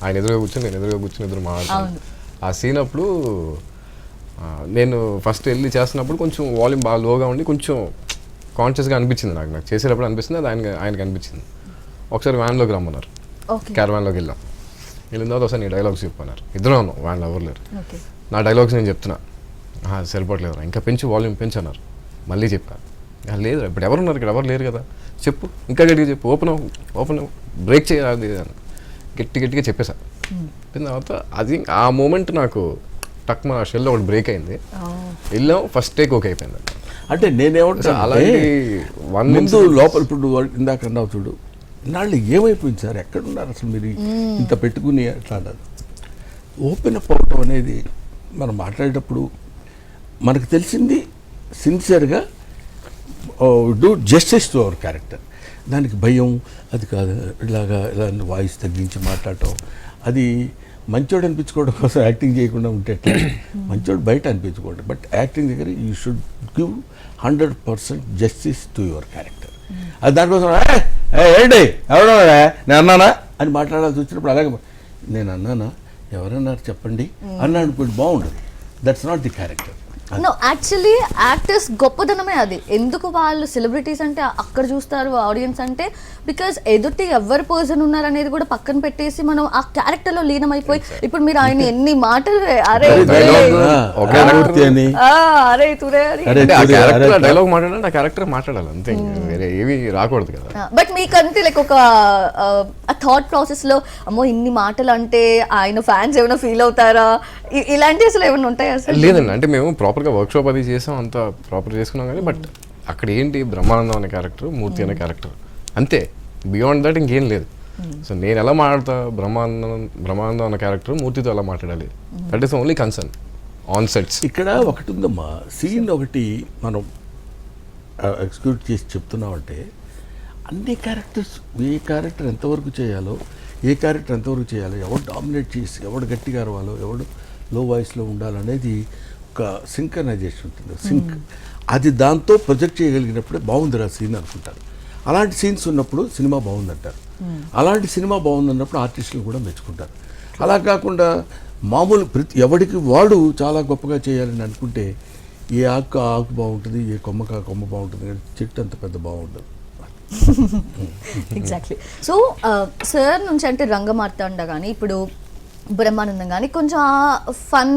ఆయన ఎదురుగా కూర్చొని నేను ఎదురుగా కూర్చొని ఎదురు మాట్లాడుతాను. ఆ సీన్ అప్పుడు నేను ఫస్ట్ వెళ్ళి చేస్తున్నప్పుడు కొంచెం వాల్యూమ్ బాగా లోగా ఉండి కొంచెం కాన్షియస్గా అనిపించింది నాకు చేసేటప్పుడు అనిపిస్తుంది, అది ఆయనకి అనిపించింది. ఒకసారి వ్యాన్లోకి రమ్మన్నారు, క్యారవాన్లోకి వెళ్ళిన తర్వాత ఒకసారి నీ డైలాగ్స్ చెప్పన్నారు. ఇద్దరు ఉన్నాం, వ్యాన్లో ఎవరు లేరు. నా డైలాగ్స్ నేను చెప్తున్నా, సరిపోవట్లేదు, ఇంకా పెంచు వాల్యూమ్ పెంచు అన్నారు. మళ్ళీ చెప్పాను, లేదు ఇప్పుడు ఎవరున్నారు ఇక్కడ, ఎవరు లేరు కదా, చెప్పు ఇంకా గట్టిగా చెప్పు, ఓపెన్ బ్రేక్ చేయాలి అని గట్టిగా చెప్పేసా. తర్వాత అది ఆ మూమెంట్ నాకు టక్ మా షెల్లో ఒకటి బ్రేక్ అయింది. వెళ్ళాం, ఫస్ట్ టేక్ ఓకే అయిపోయింది. అంటే నేనేమంటా అలాంటి ముందు లోపల ఇప్పుడు ఇందాక అన్నావు చూడు, నాళ్ళు ఏమైపోయింది సార్, ఎక్కడున్నారు అసలు మీరు ఇంత పెట్టుకుని అట్లా అన్నారు. ఓపెన్ అప్ అవటం అనేది మనం మాట్లాడేటప్పుడు మనకు తెలిసింది సిన్సియర్గా do justice to our character. దానికి భయం అది కాదు, ఇలా వాయిస్ తగ్గించి మాట్లాడటం, అది మంచోడు అనిపించుకోవడం కోసం యాక్టింగ్ చేయకుండా ఉంటే మంచోడు బయట అనిపించుకోండి, బట్ యాక్టింగ్ దగ్గర you should give 100% justice to your character. అది దానికోసం ఏంటి ఎవడో నేను అన్నానా అని మాట్లాడాల్సి వచ్చినప్పుడు అలాగే నేను అన్నానా ఎవరన్నారు చెప్పండి అన్నాడు అనుకోండి, బాగుండదు. That's not the character. No, actually actors గొప్పదనమే అది. ఎందుకు వాళ్ళు సెలబ్రిటీస్ అంటే అక్కడ చూస్తారు ఆడియన్స్ అంటే, బికాజ్ ఎదుటి ఎవరి పర్సన్ ఉన్నారనేది కూడా పక్కన పెట్టేసి మనం ఆ క్యారెక్టర్ లో లీనమైపోయి, ఇప్పుడు మీరు ఆయన ఎన్ని మాటలు అరే అరే తురే డైలాగ్ మాట్లాడాలి, ఆ క్యారెక్టర్ మాట్లాడాలి అంతే, వేరే ఏవి రాకూడదు కదా. బట్ మీకంటే లైక్ ఒక థాట్ ప్రాసెస్ లో అమ్మో ఇన్ని మాటలు అంటే ఆయన ఫ్యాన్స్ ఏమైనా ఫీల్ అవుతారా, ఇలాంటి అసలు ఏమైనా ఉంటాయా అసలు? లేదండి, అంటే మేము ప్రాపర్గా వర్క్షాప్ అది చేసాం, అంతా ప్రాపర్ చేసుకున్నాం కానీ బట్ అక్కడ ఏంటి బ్రహ్మానందం అనే క్యారెక్టర్, మూర్తి అనే క్యారెక్టర్ అంతే, బియాండ్ దట్ ఇంకేం లేదు. సో నేను ఎలా మాట్లాడతా, బ్రహ్మానందం అనే క్యారెక్టర్ మూర్తితో ఎలా మాట్లాడాలి, that is only concern on sets. ఇక్కడ ఒకటి ఉందమ్మా, సీన్ ఒకటి మనం ఎగ్జిక్యూట్ చేసి చెప్తున్నామంటే అన్ని క్యారెక్టర్స్, ఏ క్యారెక్టర్ ఎంతవరకు చేయాలో, ఏ క్యారెక్టర్ ఎంతవరకు చేయాలో, ఎవడు డామినేట్ చేసి ఎవడు గట్టిగా అరవాలో, ఎవడు లో వాయిస్లో ఉండాలనేది ఒక సింక్రనైజేషన్ ఉంటుంది, సింక్. అది దాంతో ప్రొజెక్ట్ చేయగలిగినప్పుడే బాగుందిరా సీన్ అనుకుంటారు. అలాంటి సీన్స్ ఉన్నప్పుడు సినిమా బాగుందంటారు. అలాంటి సినిమా బాగుందన్నప్పుడు ఆర్టిస్టులు కూడా మెచ్చుకుంటారు. అలా కాకుండా మామూలు ఎవడికి వాడు చాలా గొప్పగా చేయాలని అనుకుంటే ఏ ఆకు ఆకు బాగుంటుంది, ఏ కొమ్మకు ఆ కొమ్మ బాగుంటుంది, కానీ చెట్టు అంత పెద్ద బాగుంటుంది. ఎగ్జాక్ట్లీ. సో సార్ నుంచి అంటే రంగమార్తాండ కానీ ఇప్పుడు బ్రహ్మానందం కానీ కొంచెం ఫన్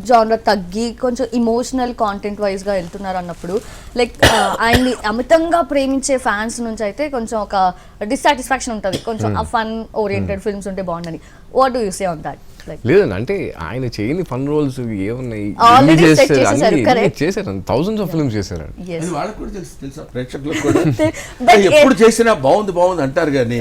జానర్ తగ్గి కొంచెం ఇమోషనల్ కాంటెంట్ వైజ్గా వెళ్తున్నారు అన్నప్పుడు లైక్ ఆయన్ని అమితంగా ప్రేమించే ఫ్యాన్స్ నుంచి అయితే కొంచెం ఒక డిస్సాటిస్ఫాక్షన్ ఉంటుంది, కొంచెం ఆ ఫన్ ఓరియంటెడ్ ఫిల్మ్స్ ఉంటే బాగుండని. What do you say on that? లేదండి, అంటే ఆయన చేయని ఫన్ రోల్స్ ఏమున్నాయి, Already set చేసేసారు, correct. చేశారు, థౌసండ్స్ ఆఫ్ ఫిల్మ్స్ చేశారు. Yes. అది వాళ్ళకి కూడా తెలుసా, ప్రేక్షకులకు కూడా. ఎప్పుడు చేసినా బాగుంది బాగుంది అంటారు, కానీ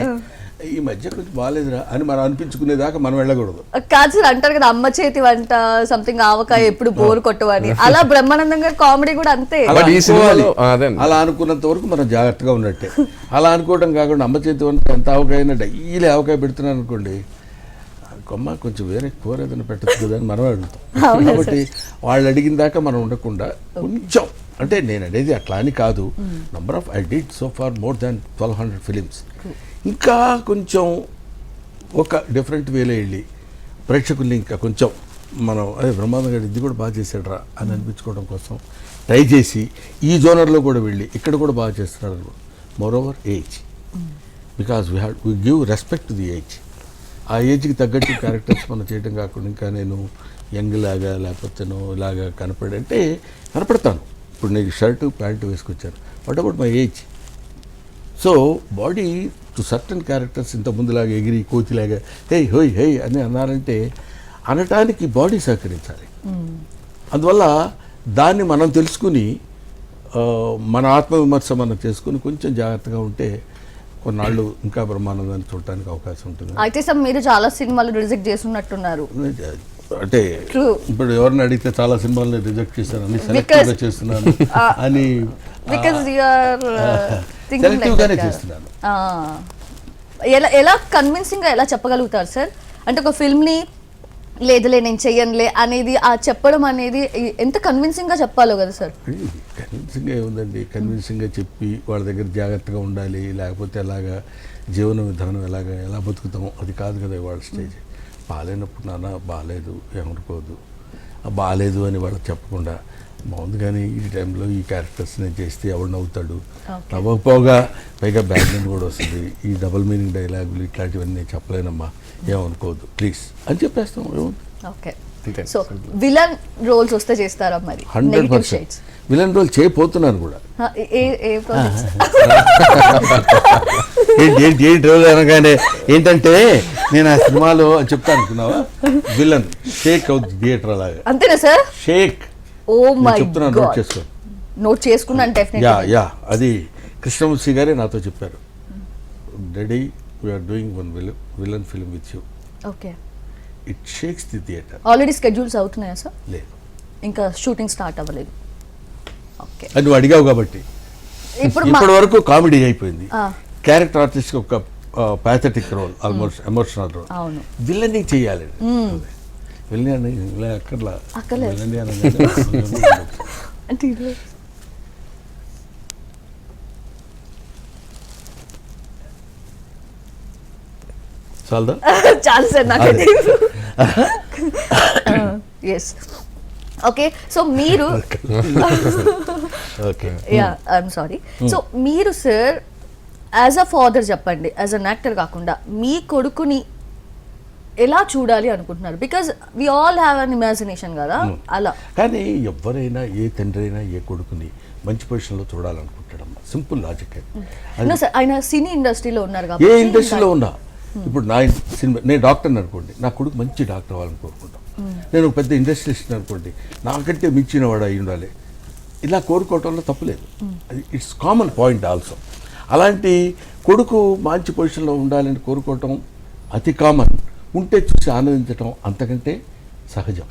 ఈ మధ్య కొంచెం బాగాలేదురా అని మనం అనిపించుకునేదాకా మనం వెళ్ళకూడదు. కాదు సార్, అంటారు కదా అమ్మ చేతి వంట సంథింగ్ ఆవకాయ ఎప్పుడు బోర్ కొట్టవని, అలా బ్రహ్మానందం గారి కామెడీ కూడా అంతే. But ఈ సినిమాలో అలా అనుకున్నంత వరకు మనం జాగ్రత్తగా ఉన్నట్టే. అలా అనుకోవడం కాకుండా అమ్మ చేతి వంట ఎంత ఆవకాయ డైలీ ఆవకాయ పెడుతున్నాను అనుకోండి, కొమ్మ కొంచెం వేరే కూర ఏదైనా పెట్టచ్చు కదా అని మనం అడుగుతాం. కాబట్టి వాళ్ళు అడిగిన దాకా మనం ఉండకుండా కొంచెం, అంటే నేను అనేది అట్లా అని కాదు, number of I did so far more than 1200 films. ఇంకా కొంచెం ఒక డిఫరెంట్ వేలో వెళ్ళి ప్రేక్షకుల్ని ఇంకా కొంచెం మనం అదే బ్రహ్మానంద గారు ఇది కూడా బాగా చేశాడరా అని అనిపించుకోవడం కోసం ట్రై చేసి ఈ జోనర్లో కూడా వెళ్ళి ఇక్కడ కూడా బాగా చేస్తున్నాడు. More over age, because we give respect to the age. ఆ ఏజ్కి తగ్గట్టు క్యారెక్టర్స్ మనం చేయడం కాకుండా ఇంకా నేను యంగ్ లాగా లేకపోతేనో ఇలాగా కనపడంటే కనపడతాను. ఇప్పుడు నేను షర్టు ప్యాంటు వేసుకొచ్చాను, what about my age? So body to certain characters ఇంత ముందులాగా ఎగిరి కోతిలాగా హే హోయ్ హే అని అన్నారంటే అనటానికి బాడీ సహకరించాలి. అందువల్ల దాన్ని మనం తెలుసుకుని మన ఆత్మవిమర్శ మనం చేసుకుని కొంచెం జాగ్రత్తగా ఉంటే కొన్నాళ్ళు ఇంకా బ్రహ్మానందాన్ని చూడటానికి అవకాశం ఉంటుంది. అయితే సార్ మీరు చాలా సినిమాలు రిజెక్ట్ చేస్తున్నట్టున్నారు. అంటే ఇప్పుడు ఎవరిని అడిగితే చాలా సినిమాలను రిజెక్ట్ చేశాను, సెలెక్టివ్గా చేస్తున్నాను అని, సెలెక్టివ్గానే చేస్తున్నాను. ఎలా కన్విన్సింగ్గా ఎలా చెప్పగలుగుతారు సార్? అంటే ఒక ఫిల్మ్ని లేదులే నేను చెయ్యనులే అనేది ఆ చెప్పడం అనేది ఎంత కన్విన్సింగ్గా చెప్పాలో కదా సార్? కన్విన్సింగ్గా ఏముందండి, కన్విన్సింగ్గా చెప్పి వాళ్ళ దగ్గర జాగ్రత్తగా ఉండాలి, లేకపోతే అలాగా జీవన విధానం ఎలా బతుకుతాం అది కాదు కదా వాళ్ళ స్టేజ్. బాగాలేనప్పుడు నాన్న బాగాలేదు ఏమనుకోదు, బాగాలేదు అని వాళ్ళకి చెప్పకుండా బాగుంది కానీ ఈ టైంలో ఈ క్యారెక్టర్స్ నేను చేస్తే ఎవడు నవ్వుతాడు, నవ్వకపోగా పైగా బ్యాక్గ్రౌండ్ కూడా వస్తుంది, ఈ డబుల్ మీనింగ్ డైలాగులు ఇట్లాంటివన్నీ నేను చెప్పలేనమ్మా ఏమనుకోవద్దు ప్లీజ్ అని చెప్పేస్తాం. ఓకే, సో విలన్ రోల్స్ వస్తే చేస్తారా మరి? 100% విలన్ రోల్ చేయబోతున్నాను కూడా. ఏంటి రోల్ అనగానే ఏంటంటే నేను ఆ సినిమాలో చెప్తాను అనుకున్నావా, విలన్ షేక్ అవుతుంది థియేటర్ అలాగా. అంతేనా సార్? షేక్. ఓ మై చెప్తున్నాను, గాడ్. నోట్ చేసుకో. నోట్ చేసుకున్నాను డెఫినెట్లీ. యా అది కృష్ణమూర్తి గారే నాతో చెప్పారు, daddy we're doing one villain film with you. Okay. It shakes the theatre. Already schedules అవుతున్నాయా సార్? లేదు, ఇంకా షూటింగ్ స్టార్ట్ అవ్వలేదు. ఓకే, అది నువ్వు అడిగావు కాబట్టి. ఇప్పటి వరకు కామెడీ అయిపోయింది, క్యారెక్టర్ ఆర్టిస్ట్ ఒక pathetic role, almost emotional role. అవును, విలన్ చేయాలి. విలన్ అక్కర్లా, అంటే చాలదా? చాలు సార్ నాకైతే. Yes, okay. సో మీరు okay. Yeah, I'm sorry. So మీరు సార్ యాజ్ అ ఫాదర్ చెప్పండి, యాజ్ అన్ యాక్టర్ కాకుండా మీ కొడుకుని ఎలా చూడాలి అనుకుంటున్నారు? Because we all have an imagination కదా, అలా. కానీ ఎవరైనా, ఏ తండ్రి అయినా ఏ కొడుకుని మంచి పొజిషన్లో చూడాలనుకుంటాడమ్మా. సింపుల్ లాజిక్ అది. సార్ ఆయన సినీ ఇండస్ట్రీలో ఉన్నారు ఏ కాబట్టి. ఇండస్ట్రీలో ఉన్నా, ఇప్పుడు నా సినిమా, నేను డాక్టర్ని అనుకోండి, నా కొడుకు మంచి డాక్టర్ అవ్వాలని కోరుకుంటాం. నేను ఒక పెద్ద ఇండస్ట్రియలిస్ట్ అనుకోండి, నాకంటే మించిన వాడు అయి ఉండాలి, ఇలా కోరుకోవటంలో తప్పులేదు. అది ఇట్స్ కామన్ పాయింట్ ఆల్సో. అలాంటి కొడుకు మంచి పొజిషన్లో ఉండాలని కోరుకోవటం అతి కామన్. ఉంటే చూసి ఆనందించటం అంతకంటే సహజం.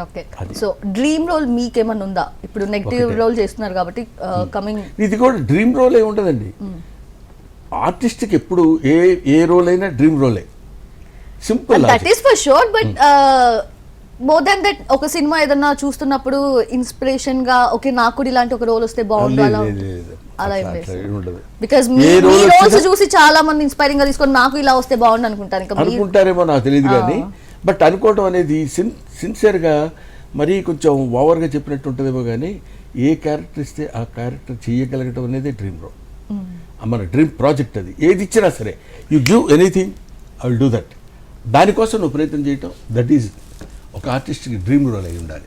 ఓకే. సో డ్రీమ్ రోల్ మీకేమన్నా ఉందా? ఇప్పుడు నెగిటివ్ ఒకటే. రోల్ చేస్తున్నారు కాబట్టి కమింగ్. ఇది కూడా డ్రీమ్ రోలే ఉండదండి. ఆర్టిస్ట్కి ఎప్పుడు ఏ రోల్ అయినా డ్రీమ్ రోలే. Simple. That is for sure. But more than that, ఒక సినిమా ఏదన్నా చూస్తున్నప్పుడు ఇన్స్పిరేషన్ గా ఓకే నాకు కూడా ఇలాంటి ఒక రోల్ వస్తే బాగుండు అలా అలా ఏం లేదు. ఉండదు. బికాజ్ ఏ మీ role రోల్స్ వచ్చినా- చూసి చాలా మంది ఇన్స్పైరింగ్ గా తీసుకొని నాకు ఇలా వస్తే బాగుండు అనుకుంటాను. ఇంకా మీరు అనుకుంటారేమో నాకు తెలియదు కానీ, బట్ అనుకోవటం అనేది సిన్సియర్గా మరీ కొంచెం ఓవర్గా చెప్పినట్టు ఉంటుందేమో కానీ, ఏ క్యారెక్టర్ ఇస్తే ఆ క్యారెక్టర్ చేయగలగటం అనేది డ్రీమ్ రోల్. మన డ్రీమ్ ప్రాజెక్ట్ అది. ఏది ఇచ్చినా సరే, you give anything, I will do that. దానికోసం నువ్వు ప్రయత్నం చేయటం, దట్ ఈజ్ ఒక ఆర్టిస్ట్కి డ్రీమ్ రోల్ అయి ఉండాలి.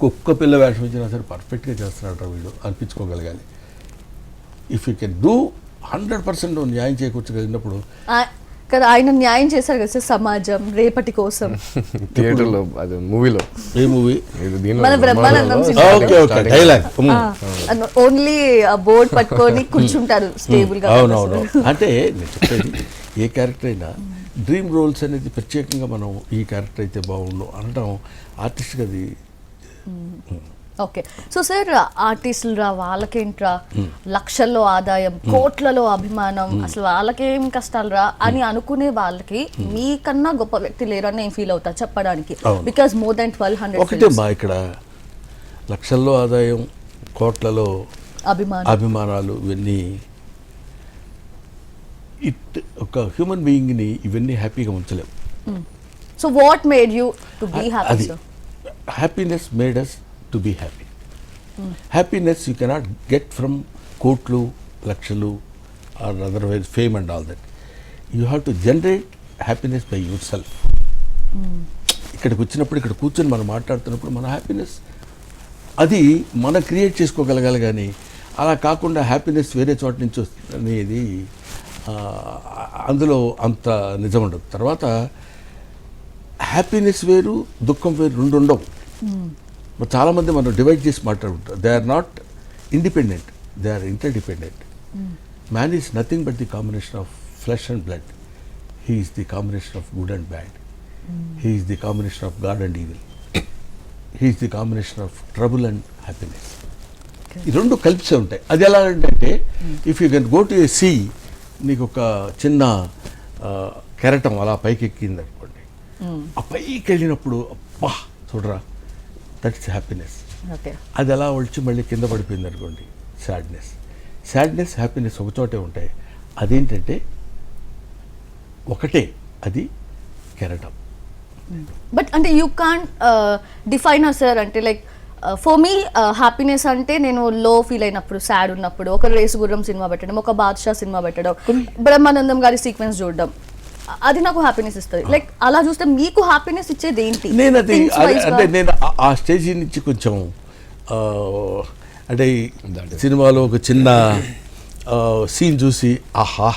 కుక్క పిల్ల వేషం ఇచ్చినా సరే పర్ఫెక్ట్గా చేస్తున్నాడు వీడు అనిపించుకోగలగాలి. ఇఫ్ యూ కెన్ డూ 100% నువ్వు న్యాయం చేకూర్చగలిగినప్పుడు. కదా ఆయన న్యాయం చేశారు కదా సార్, సమాజం రేపటి కోసం. థియేటర్లో అది మూవీలో ఏ మూవీ? మన Brahmanandam okay okay, dialogue. Only board పట్టుకొని కూర్చుంటారు స్టేబుల్ గా. అవునవును. అంటే నేను చెప్పేది, ఏ క్యారెక్టర్ అయినా డ్రీమ్ రోల్స్ అనేది ప్రత్యేకంగా మనం ఈ క్యారెక్టర్ అయితే బాగుండు అనడం ఆర్టిస్ట్కి అది. ఓకే. సో సార్ ఆర్టిస్టులు రా వాళ్ళకేంట్రా లక్షల్లో ఆదాయం, కోట్లలో అభిమానం, అసలు వాళ్ళకేం కష్టాలు రా అని అనుకునే వాళ్ళకి మీకన్నా గొప్ప వ్యక్తి లేరు అని నేను ఫీల్ అవుతా చెప్పడానికి. బికాస్ మోర్ దాన్ 1200 ఒకటే మా ఇక్కడ లక్షల్లో ఆదాయం, కోట్లలో అభిమానాలు, ఇవన్నీ ఒక హ్యూమన్ బీయింగ్ని ఇవన్నీ హ్యాపీగా ఉంచలేము. So what made you to be happy అది sir? Happiness made us to be happy. Happiness you cannot get from కోట్లు, లక్షలు, or otherwise fame and all that. You have to generate happiness by yourself. ఇక్కడికి వచ్చినప్పుడు, ఇక్కడ కూర్చొని మనం మాట్లాడుతున్నప్పుడు మన హ్యాపీనెస్ అది మనం క్రియేట్ చేసుకోగలగాలి. కానీ అలా కాకుండా హ్యాపీనెస్ వేరే చోట నుంచి వస్తుంది అనేది అందులో అంత నిజం ఉండదు. తర్వాత హ్యాపీనెస్ వేరు, దుఃఖం వేరు, రెండు ఉండవు. చాలామంది మనం డివైడ్ చేసి మాట్లాడుకుంటారు. They are not independent, they are interdependent. Man is nothing but the combination of flesh and blood. He is the combination of good and bad. He is the combination of God and evil. He is the combination of trouble and happiness. ఈ రెండు కలిపే ఉంటాయి. అది ఎలా అంటే, if you can go to a sea, నీకు ఒక చిన్న కెరటం అలా పైకి ఎక్కింది అనుకోండి, ఆ పైకి వెళ్ళినప్పుడు అబ్బా చూడరా, దట్స్ హ్యాపీనెస్. అది అలా వచ్చి మళ్ళీ కింద పడిపోయింది అనుకోండి, సాడ్నెస్. సాడ్నెస్, హ్యాపీనెస్ ఒకచోటే ఉంటాయి. అదేంటంటే ఒకటే, అది కెరటం. బట్ అంటే యూ కాన్ డిఫైన్ సార్. అంటే లైక్ ఫర్ మీ హ్యాపీనెస్ అంటే నేను లో ఫీల్ అయినప్పుడు, సాడ్ ఉన్నప్పుడు ఒక రేసు గుర్రం సినిమా పెట్టడం, ఒక బాద్షా సినిమా పెట్టడం, బ్రహ్మానందం గారి సీక్వెన్స్ చూడడం, అది నాకు హ్యాపీనెస్ ఇస్తుంది. లైక్ అలా చూస్తే మీకు హ్యాపీనెస్ ఇచ్చేది ఏంటి? నేను అది అంటే నేను ఆ స్టేజ్ నుంచి కొంచెం అంటే సినిమాలో ఒక చిన్న సీన్ చూసి ఆహా,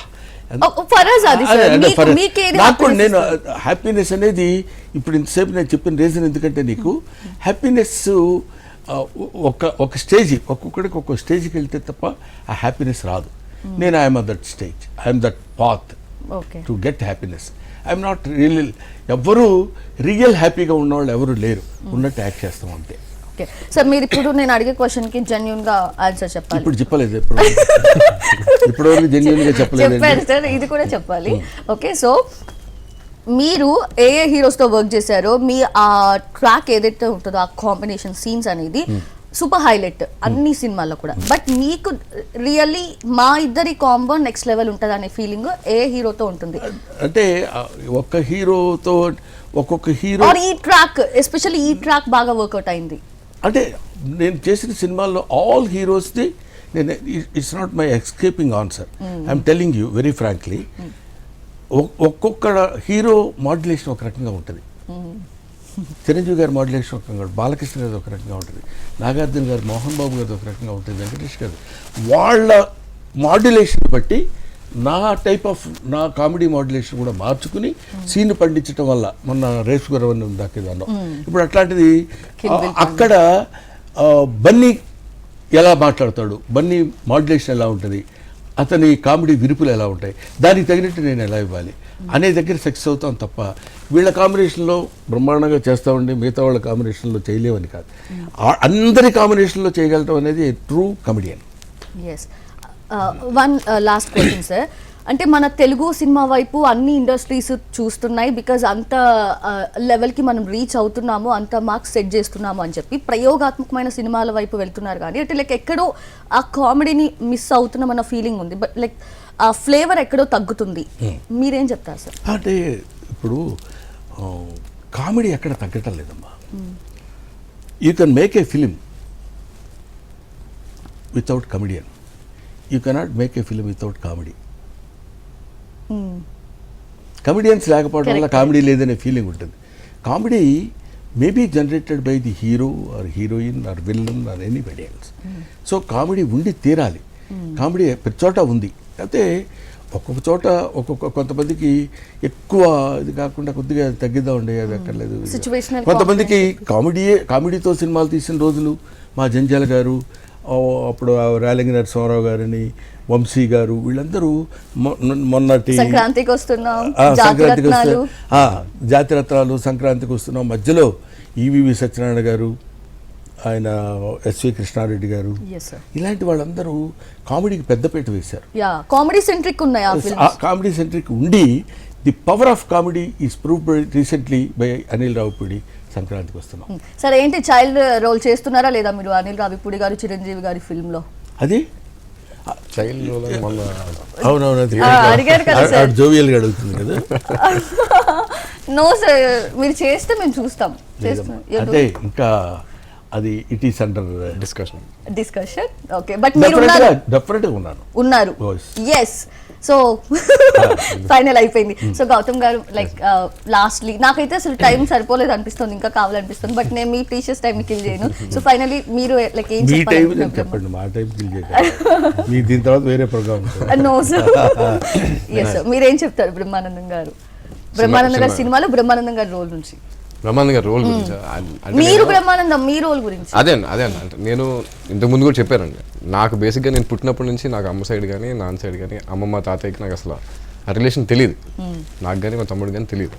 నాకు నేను హ్యాపీనెస్ అనేది ఇప్పుడు ఇంతసేపు నేను చెప్పిన రీజన్ ఎందుకంటే, నీకు హ్యాపీనెస్ ఒక స్టేజ్, ఒక్కొక్కడికి ఒక్కొక్క స్టేజ్కి వెళ్తే తప్ప ఆ హ్యాపీనెస్ రాదు. నేను I'm that stage, I'm that path to get happiness. I'm not real. ఎవ్వరూ రియల్ హ్యాపీగా ఉన్నవాళ్ళు ఎవరు లేరు, ఉన్నట్టు యాక్ట్ చేస్తాం అంతే. సార్ మీరు ఇప్పుడు నేను అడిగే క్వశ్చన్ కి జెన్యూన్ గా ఆన్సర్ చెప్పాలి. ఇప్పుడు చెప్పలేదు, ఇప్పుడు జెన్యూన్ గా చెప్పలేదు సార్, ఇది కూడా చెప్పాలి. ఓకే, సో మీరు ఏ హీరోస్ తో వర్క్ చేశారో, మీ ఆ ట్రాక్ ఏదైతే ఉంటుందో, ఆ కాంబినేషన్ సీన్స్ అనేది సూపర్ హైలైట్ అన్ని సినిమాల్లో కూడా. బట్ మీకు రియల్లీ మా ఇద్దరి కాంబో నెక్స్ట్ లెవెల్ ఉంటుంది అనే ఫీలింగ్ ఏ హీరోతో ఉంటుంది? అంటే ఒక్క హీరోతో ఒక్కొక్క హీరో ఆర్ ఈ ట్రాక్ ఎస్పెషల్లీ ఈ ట్రాక్ బాగా వర్కౌట్ అయింది అంటే నేను చేసిన సినిమాల్లో ఆల్ హీరోస్ది నేను it's not my escaping answer, I'm telling you very frankly. ఒక్కొక్క హీరో మాడ్యులేషన్ ఒక రకంగా ఉంటుంది. చిరంజీవి గారి మాడ్యులేషన్ ఒక రకంగా, బాలకృష్ణ గారి ఒక రకంగా ఉంటుంది, నాగార్జున గారు, మోహన్ బాబు గారి ఒక రకంగా ఉంటుంది, వెంకటేష్ గారు. వాళ్ళ మాడ్యులేషన్ బట్టి నా టైప్ ఆఫ్ నా కామెడీ మాడ్యులేషన్ కూడా మార్చుకుని సీన్ పండించడం వల్ల మొన్న రేసు గురవని దాకేదాను. ఇప్పుడు అట్లాంటిది అక్కడ బన్నీ ఎలా మాట్లాడతాడు, బన్నీ మాడ్యులేషన్ ఎలా ఉంటుంది, అతని కామెడీ విరుపులు ఎలా ఉంటాయి, దానికి తగినట్టు నేను ఎలా ఇవ్వాలి అనే దగ్గర సక్సెస్ అవుతాం తప్ప వీళ్ళ కాంబినేషన్లో బ్రహ్మాండంగా చేస్తామండి మిగతా వాళ్ళ కాంబినేషన్లో చేయలేమని కాదు. అందరి కాంబినేషన్లో చేయగలటం అనేది true comedian. Yes, one last question sir. అంటే మన తెలుగు సినిమా వైపు అన్ని ఇండస్ట్రీస్ చూస్తున్నాయి బికాజ్ అంత లెవెల్కి మనం రీచ్ అవుతున్నాము, అంత మార్క్స్ సెట్ చేస్తున్నాము అని చెప్పి ప్రయోగాత్మకమైన సినిమాల వైపు వెళ్తున్నారు. కానీ అంటే లైక్ ఎక్కడో ఆ కామెడీని మిస్ అవుతున్నామన్న ఫీలింగ్ ఉంది. బట్ లైక్ ఆ ఫ్లేవర్ ఎక్కడో తగ్గుతుంది. మీరేం చెప్తారు సార్? అంటే ఇప్పుడు కామెడీ ఎక్కడ తగ్గటం లేదమ్మా. You can make a film without comedian, you cannot make a film without comedy. Comedians లేకపోవడం వల్ల కామెడీ లేదనే ఫీలింగ్ ఉంటుంది. Comedy maybe generated by the hero or heroine or villain or anybody else. So comedy ఉండి తీరాలి. Comedy ప్రతి చోట ఉంది. అయితే ఒక్కొక్క చోట కొంతమందికి ఎక్కువ ఇది కాకుండా కొద్దిగా తగ్గిద్దామండి, అది అక్కర్లేదు. కొంతమందికి కామెడీతో సినిమాలు తీసిన రోజులు మా జంజాల గారు, అప్పుడు రేలంగి నరసింహారావు గారని, వంశీ గారు, వీళ్ళందరూ మొన్నటి సంక్రాంతికి వస్తున్నాం, జాతిరత్నాలు సంక్రాంతికి వస్తున్నాం మధ్యలో ఈవీవి సత్యనారాయణ గారు, ఆయన ఎస్వి కృష్ణారెడ్డి గారు, ఇలాంటి వాళ్ళందరూ కామెడీకి పెద్దపీట వేశారు. కామెడీ సెంట్రిక్ ఉన్నాయి. కామెడీ సెంట్రిక్ ఉండి the power of comedy is proved recently by Anil Ravipudi. సంక్రాంతికి వస్తున్నాం. సరే, ఏంటి చైల్డ్ రోల్ చేస్తున్నారా లేదా మీరు అనిల్ రావిపూడి గారు చిరంజీవి గారి ఫిల్మ్ లో? అది చైల్డ్ రోల్ అవునవును, అడిగారు కదా సార్, జోవియల్గా అడుగుతుంది కదా. నో సార్, మీరు చేస్తే మేము చూస్తాం. అంటే ఇంకా అది it is under discussion. Okay, but మీరు డెఫినెట్గా ఉన్నారు. ఎస్, సో ఫైనల్ అయిపోయింది. సో గౌతమ్ గారు, లైక్ లాస్ట్లీ నాకైతే అసలు టైం సరిపోలేదు అనిపిస్తుంది, ఇంకా కావాలనిపిస్తుంది. బట్ నేను మీ ప్రీషియస్ టైం ని కిల్ చేయను. సో ఫైనలీ మీరు లైక్ ఏం చెప్పండి? మా టైం కిల్ చేయకండి, దీని తర్వాత వేరే programme. No sir, yes sir, మీరేం చెప్తారు బ్రహ్మానందం గారు? బ్రహ్మానందం గారి సినిమాలో బ్రహ్మానందం గారి రోల్ నుంచి, బ్రహ్మానందం గారి రోల్ గురించి, మీరు బ్రహ్మానందం మీ రోల్ గురించి. అదే అంటే నేను ఇంతకు ముందు కూడా చెప్పానండి, నాకు బేసిక్గా నేను పుట్టినప్పటి నుంచి నాకు అమ్మ సైడ్ కానీ నాన్న సైడ్ కానీ అమ్మమ్మ తాతయ్యకి నాకు అసలు ఆ రిలేషన్ తెలియదు. నాకు కానీ మా తమ్ముడు కానీ తెలియదు.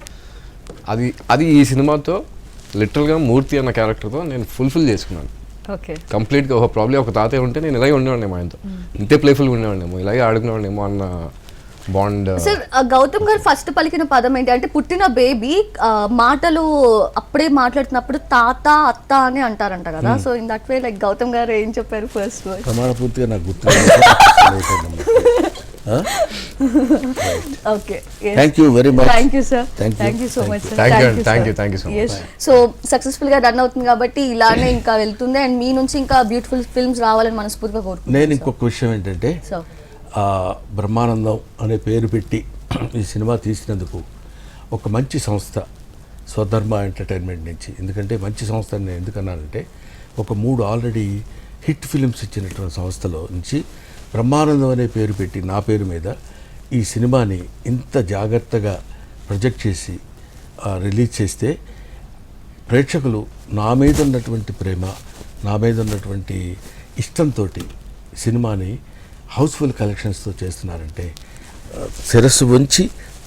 అది ఈ సినిమాతో లిటరల్గా మూర్తి అన్న క్యారెక్టర్తో నేను ఫుల్ఫిల్ చేసుకున్నాను కంప్లీట్గా. ఒక ప్రాబ్లం ఒక తాతయ్య ఉంటే నేను ఇలాగే ఉండేవాడినేమో, ఆయనతో ఇంతే ప్లేఫుల్గా ఉండేవాడినేమో, ఇలాగే ఆడుకునేవాడినేమో అన్న బాండ్. సార్, గౌతమ్ గారు ఫస్ట్ పలికిన పదం ఏంటి అంటే, పుట్టిన బేబీ మాటలు అప్పుడే మాట్లాడుతున్నప్పుడు తాత అత్త అని అంటారంట కదా. So in that way like Gautam garu ఏం చెప్పారు ఫస్ట్ వర్డ్? ప్రమాణపూర్తిగా నాకు గుర్తు. Okay, thank you very much. Thank you sir, thank you so much sir. Thank you so much. So successful గా రన్ అవుతుంది కాబట్టి ఇలానే ఇంకా వెళ్తుంది, అండ్ మీ నుంచి ఇంకా బ్యూటిఫుల్ ఫిల్మ్స్ రావాలని మనస్ఫూర్తిగా కోరుకుంటున్నాను. నేను ఇంకొక విషయం ఏంటంటే, బ్రహ్మానందం అనే పేరు పెట్టి ఈ సినిమా తీసినందుకు ఒక మంచి సంస్థ స్వధర్మ ఎంటర్టైన్మెంట్ నుంచి, ఎందుకంటే మంచి సంస్థ నేను ఎందుకన్నానంటే, ఒక 3 ఆల్రెడీ హిట్ ఫిలిమ్స్ ఇచ్చినటువంటి సంస్థలో నుంచి బ్రహ్మానందం అనే పేరు పెట్టి నా పేరు మీద ఈ సినిమాని ఇంత జాగ్రత్తగా ప్రొజెక్ట్ చేసి రిలీజ్ చేస్తే ప్రేక్షకులు నా మీద ఉన్నటువంటి ప్రేమ, నా మీద ఉన్నటువంటి ఇష్టంతో సినిమాని హౌస్ఫుల్ కలెక్షన్స్తో చేస్తున్నారంటే శిరస్సు వంచి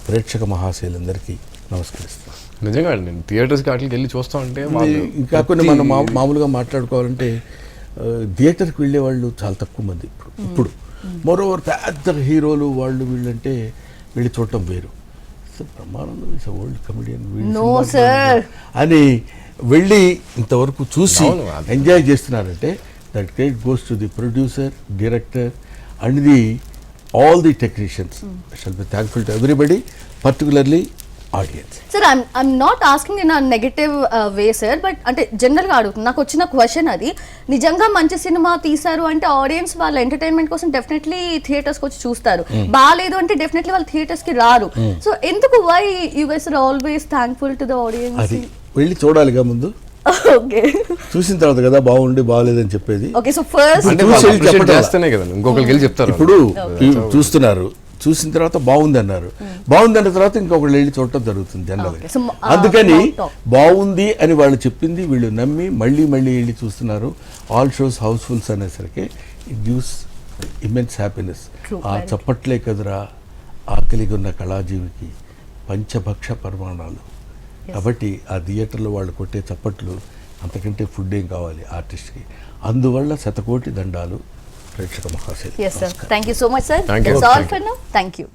ప్రేక్షక మహాశైలందరికీ నమస్కరిస్తున్నాను. నిజంగా నేను థియేటర్స్కి వాటికి వెళ్ళి చూస్తూ ఉంటే ఇంకా కొన్ని మనం మామూలుగా మాట్లాడుకోవాలంటే థియేటర్కి వెళ్ళే వాళ్ళు చాలా తక్కువ మంది ఇప్పుడు. మరోవర్ పెద్ద హీరోలు వాళ్ళు వీళ్ళంటే వెళ్ళి చూడటం వేరు. బ్రహ్మానందం ఇస్ ఓల్డ్ కమెడియన్ అని వెళ్ళి ఇంతవరకు చూసి అవును, అది. ఎంజాయ్ చేస్తున్నారంటే that credit goes to the producer, director and the all the technicians. Shall be thankful to everybody, particularly audience. Sir I'm not asking in a negative way sir, but అంటే జనరల్గా అడుగుతుంది, నాకు వచ్చిన క్వశ్చన్ అది. నిజంగా మంచి cinema తీశారు అంటే ఆడియన్స్ వాళ్ళ ఎంటర్టైన్మెంట్ కోసం డెఫినెట్లీ థియేటర్స్కి వచ్చి చూస్తారు, బాగాలేదు అంటే డెఫినెట్లీ వాళ్ళు థియేటర్స్కి రారు. సో ఎందుకు why you guys are always thankful to the audience? అది వెళ్ళి చూడాలిగా ముందు, ఓకే చూసిన తర్వాత కదా బాగుండి బాగలేదని చెప్పేది. ఓకే సో ఫస్ట్ అంటే చూసి వాళ్ళు వెళ్ళి appreciate చెప్పడం. చేస్తేనే కదా ఇంకొకరికి వెళ్ళి చెప్తారు. ఇప్పుడు చూస్తున్నారు, చూసిన తర్వాత బాగుంది అన్నారు, బాగుంది అన్న తర్వాత ఇంకొకళ్ళు వెళ్ళి చూడటం జరుగుతుంది జనరల్గా. Okay, so, అందుకని mouth talk. బాగుంది అని వాళ్ళు చెప్పింది వీళ్ళు నమ్మి మళ్ళీ మళ్ళీ వెళ్ళి చూస్తున్నారు. ఆల్ షోస్ హౌస్ఫుల్స్ అనేసరికి it gives immense happiness. True, ఆ very చప్పట్లే కదరా ఆకలిగా ఉన్న కళాజీవికి పంచభక్ష పరిమాణాలు. కాబట్టి ఆ థియేటర్లో వాళ్ళు కొట్టే చప్పట్లు అంతకంటే ఫుడ్ ఏం కావాలి ఆర్టిస్ట్కి. అందువల్ల శతకోటి దండాలు ప్రేక్షక మహాశయ. yes sir, thank you so much sir, Thank you. that's all Thank for now, thank you.